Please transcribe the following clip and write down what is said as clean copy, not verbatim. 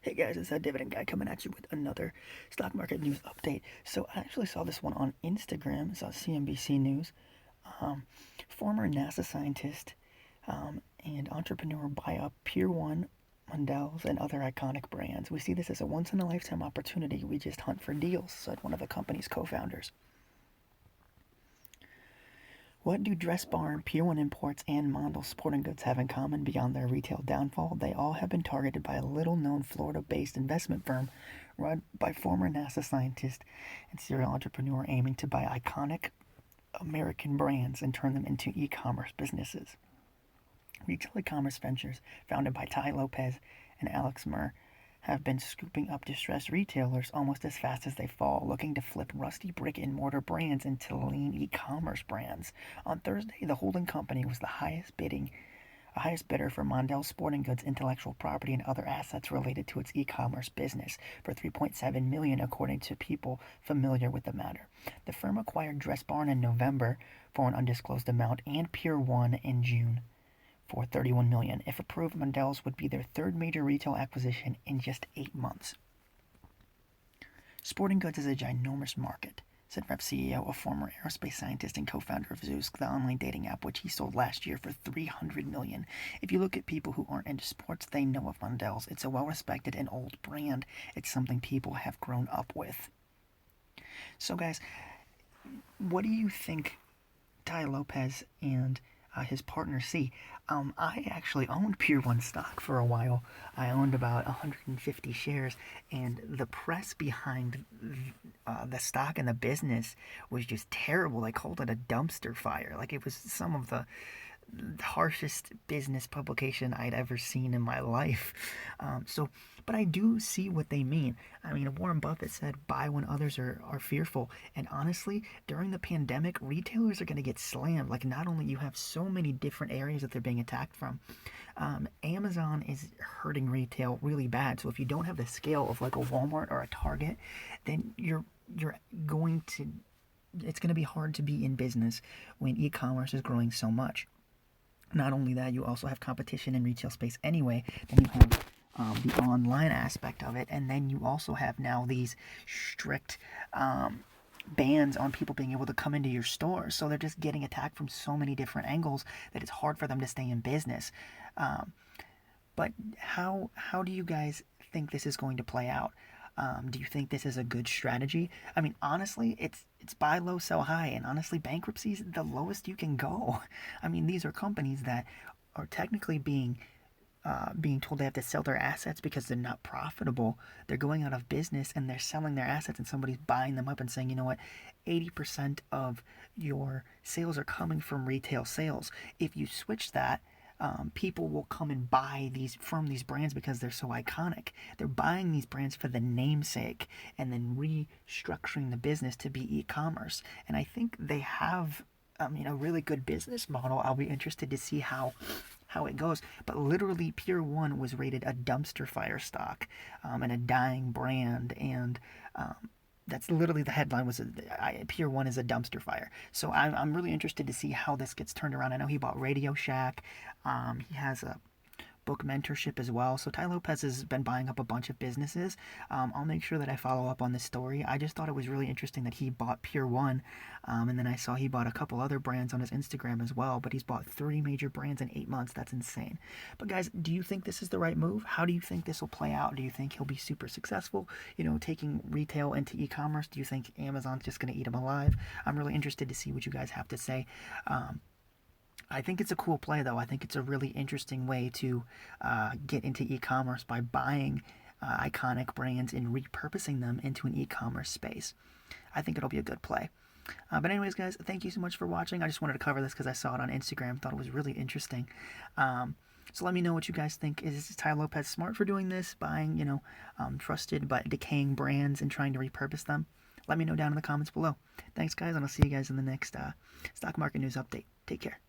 Hey guys, it's that Dividend guy coming at you with another stock market news update. So I actually saw this one on Instagram. It's on CNBC News. Um, Former NASA scientist and entrepreneur buy up Pier 1, Mondel's, and other iconic brands. We see this as a once-in-a-lifetime opportunity. We just hunt for deals, said one of the company's co-founders. What do Dress Barn, Pier 1 Imports, and Mondel Sporting Goods have in common beyond their retail downfall? They all have been targeted by a little-known Florida-based investment firm run by former NASA scientist and serial entrepreneur aiming to buy iconic American brands and turn them into e-commerce businesses. Retail e-commerce ventures founded by Ty Lopez and Alex Murr have been scooping up distressed retailers almost as fast as they fall, looking to flip rusty brick-and-mortar brands into lean e-commerce brands. On Thursday, the holding company was the highest bidder for Mondel Sporting Goods intellectual property and other assets related to its e-commerce business for $3.7 million, according to people familiar with the matter. The firm acquired Dress Barn in November for an undisclosed amount and Pier 1 in June for $31 million. If approved, Mondel's would be their third major retail acquisition in just 8 months. Sporting goods is a ginormous market, said Rep CEO, a former aerospace scientist and co-founder of Zeus, the online dating app, which he sold last year for $300 million. If you look at people who aren't into sports, they know of Mondel's. It's a well-respected and old brand. It's something people have grown up with. So, guys, what do you think Ty Lopez and his partner C? I actually owned Pier 1 stock for a while. I owned about 150 shares, and the press behind the stock and the business was just terrible. They called it a dumpster fire. Like, it was some of the harshest business publication I'd ever seen in my life. But I do see what they mean. I mean, Warren Buffett said, buy when others are fearful. And honestly, during the pandemic, retailers are going to get slammed. Like, not only you have so many different areas that they're being attacked from, Amazon is hurting retail really bad. So if you don't have the scale of like a Walmart or a Target, then you're going to, it's going to be hard to be in business when e-commerce is growing so much. Not only that, you also have competition in retail space anyway. Then you have the online aspect of it, and then you also have now these strict bans on people being able to come into your stores. So they're just getting attacked from so many different angles that it's hard for them to stay in business. But how do you guys think this is going to play out? Do you think this is a good strategy? I mean, honestly, it's buy low, sell high, and honestly, bankruptcy is the lowest you can go. I mean, these are companies that are technically being told they have to sell their assets because they're not profitable. They're going out of business and they're selling their assets, and somebody's buying them up and saying, you know what, 80% of your sales are coming from retail sales. If you switch that, people will come and buy from these brands because they're so iconic. They're buying these brands for the namesake and then restructuring the business to be e-commerce. And I think they have a really good business model. I'll be interested to see how it goes. But literally, Pier 1 was rated a dumpster fire stock and a dying brand, and that's literally the headline was Pier 1 is a dumpster fire. So I'm really interested to see how this gets turned around. I know he bought Radio Shack. He has a book mentorship as well. So Ty Lopez has been buying up a bunch of businesses. I'll make sure that I follow up on this story. I just thought it was really interesting that he bought Pier 1, and then I saw he bought a couple other brands on his Instagram as well, but he's bought 3 major brands in 8 months. That's insane. But guys, do you think this is the right move? How do you think this will play out? Do you think he'll be super successful, taking retail into e-commerce? Do you think Amazon's just going to eat him alive? I'm really interested to see what you guys have to say. I think it's a cool play, though. I think it's a really interesting way to get into e-commerce by buying iconic brands and repurposing them into an e-commerce space. I think it'll be a good play. But anyways, guys, thank you so much for watching. I just wanted to cover this because I saw it on Instagram. Thought it was really interesting. So let me know what you guys think. Is Ty Lopez smart for doing this, buying, trusted but decaying brands and trying to repurpose them? Let me know down in the comments below. Thanks, guys, and I'll see you guys in the next stock market news update. Take care.